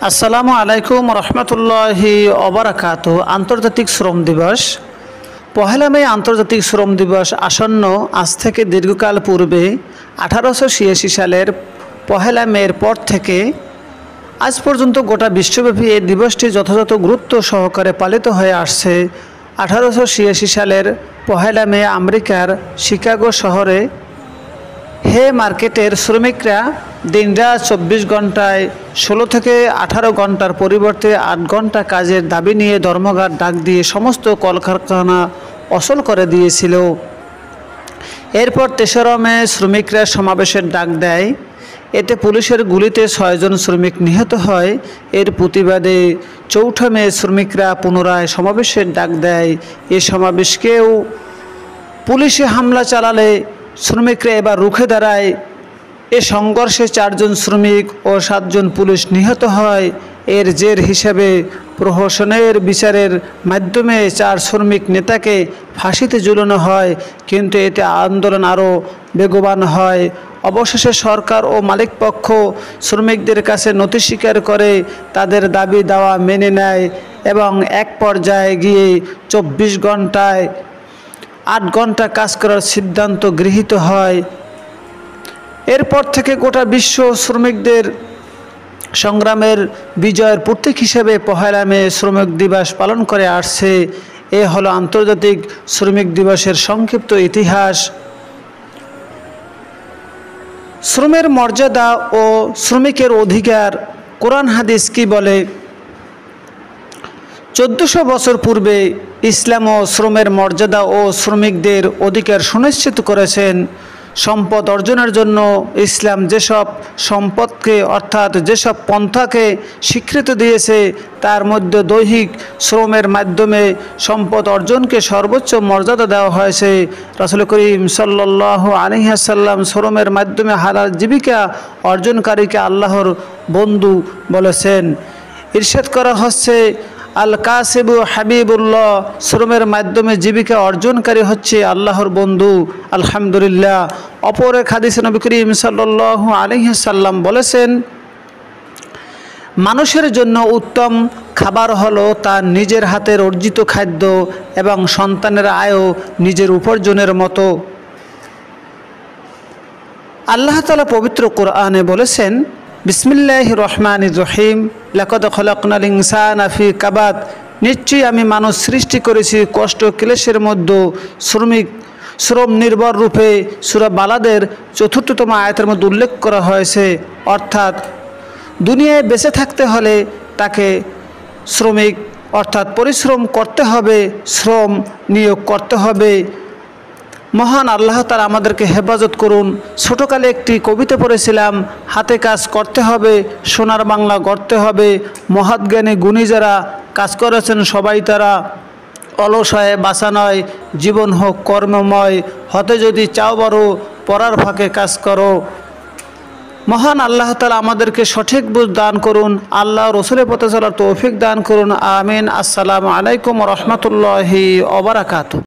আসসালামু আলাইকুম রহমতুল্লাহি ওবারাকাতুহু। আন্তর্জাতিক শ্রম দিবস। পহেলা মে আন্তর্জাতিক শ্রম দিবস আসন্ন। আজ থেকে দীর্ঘকাল পূর্বে 1886 সালের পহেলা মের পর থেকে আজ পর্যন্ত গোটা বিশ্বব্যাপী এই দিবসটি যথাযথ গুরুত্ব সহকারে পালিত হয়ে আসছে। 1886 সালের পহেলা মে আমেরিকার শিকাগো শহরে হে মার্কেটের শ্রমিকরা দিনরাত 24 ঘন্টায় 16 থেকে 18 ঘন্টার পরিবর্তে 8 ঘন্টা কাজের দাবি নিয়ে ধর্মঘট ডাক দিয়ে সমস্ত কলকারখানা অচল করে দিয়েছিল। এরপর 3রা মে শ্রমিকরা সমাবেশের ডাক দেয়। এতে পুলিশের গুলিতে 6 জন শ্রমিক নিহত হয়। এর প্রতিবাদে 4ঠা মে শ্রমিকরা পুনরায় সমাবেশের ডাক দেয়। এই সমাবেশকেও পুলিশে হামলা চালালে শ্রমিকরা এবার রুখে দাঁড়ায়। এ সংঘর্ষে 4 জন শ্রমিক ও 7 জন পুলিশ নিহত হয়। এর জের হিসাবে প্রহসনের বিচারের মাধ্যমে 4 শ্রমিক নেতাকে ফাঁসিতে ঝুলানো হয়, কিন্তু এতে আন্দোলন আরও বেগবান হয়। অবশেষে সরকার ও মালিকপক্ষ শ্রমিকদের কাছে নথি স্বীকার করে তাদের দাবি দাওয়া মেনে নেয় এবং এক পর্যায়ে গিয়ে 24 ঘন্টায় 8 ঘন্টা কাজ করার সিদ্ধান্ত গৃহীত হয়। এরপর থেকে গোটা বিশ্ব শ্রমিকদের সংগ্রামের বিজয়ের প্রতীক হিসেবে পহেলা মে শ্রমিক দিবস পালন করে আসছে। এ হলো আন্তর্জাতিক শ্রমিক দিবসের সংক্ষিপ্ত ইতিহাস। শ্রমের মর্যাদা ও শ্রমিকের অধিকার কোরআন হাদিস কি বলে? 1400 বছর পূর্বে ইসলাম ও শ্রমের মর্যাদা ও শ্রমিকদের অধিকার সুনিশ্চিত করেছেন। সম্পদ অর্জনের জন্য ইসলাম যেসব সম্পদকে অর্থাৎ যেসব পন্থাকে স্বীকৃতি দিয়েছে তার মধ্যে দৈহিক শ্রমের মাধ্যমে সম্পদ অর্জনকে সর্বোচ্চ মর্যাদা দেওয়া হয়েছে। রাসূল করিম সাল্লাল্লাহু আলাইহি ওয়াসাল্লাম শ্রমের মাধ্যমে হালাল জীবিকা অর্জনকারীকে আল্লাহর বন্ধু বলেছেন। ইরশাদ করা হচ্ছে, আল কাসিবু হাবিবুল্লাহ, শ্রমের মাধ্যমে জীবিকা অর্জনকারী হচ্ছে আল্লাহর বন্ধু। আলহামদুলিল্লাহ। অপর এক হাদিসে নবী করিম সাল্লাল্লাহু আলাইহি ওয়াসাল্লাম বলেছেন, মানুষের জন্য উত্তম খাবার হলো তার নিজের হাতের অর্জিত খাদ্য এবং সন্তানের আয়ও নিজের উপার্জনের মতো। আল্লাহ তাআলা পবিত্র কোরআনে বলেছেন, বিসমিল্লাহির রহমানির রহিম, লাকাদ খলাকনাল ইনসানা ফি কাবাদ, নিশ্চয়ই আমি মানুষ সৃষ্টি করেছি কষ্ট ক্লেশের মধ্যে। শ্রম নির্ভর রূপে সূরা বালাদের 4র্থতম আয়াতের মধ্যে উল্লেখ করা হয়েছে। অর্থাৎ দুনিয়ায় বেঁচে থাকতে হলে তাকে শ্রমিক অর্থাৎ পরিশ্রম করতে হবে, শ্রম নিয়োগ করতে হবে। মহান আল্লাহ তাআলা আমাদেরকে হেফাজত করুন। ছোটকালে একটি কবিতা পড়েছিলাম, হাতে কাজ করতে হবে, সোনার বাংলা গড়তে হবে। মহৎ জ্ঞানী গুণী যারা কাজ করেছেন সবাই তারা অলস হয়ে বাঁচা নয়, জীবন হোক কর্মময়। হতে যদি চাও বড়, পড়ার ফাঁকে কাজ করো। মহান আল্লাহ তাআলা আমাদেরকে সঠিক বুঝ দান করুন। আল্লাহ রসুলের পথে চলার তৌফিক দান করুন। আমিন। আসসালামু আলাইকুম রহমতুল্লাহি ওয়া বারাকাতুহু।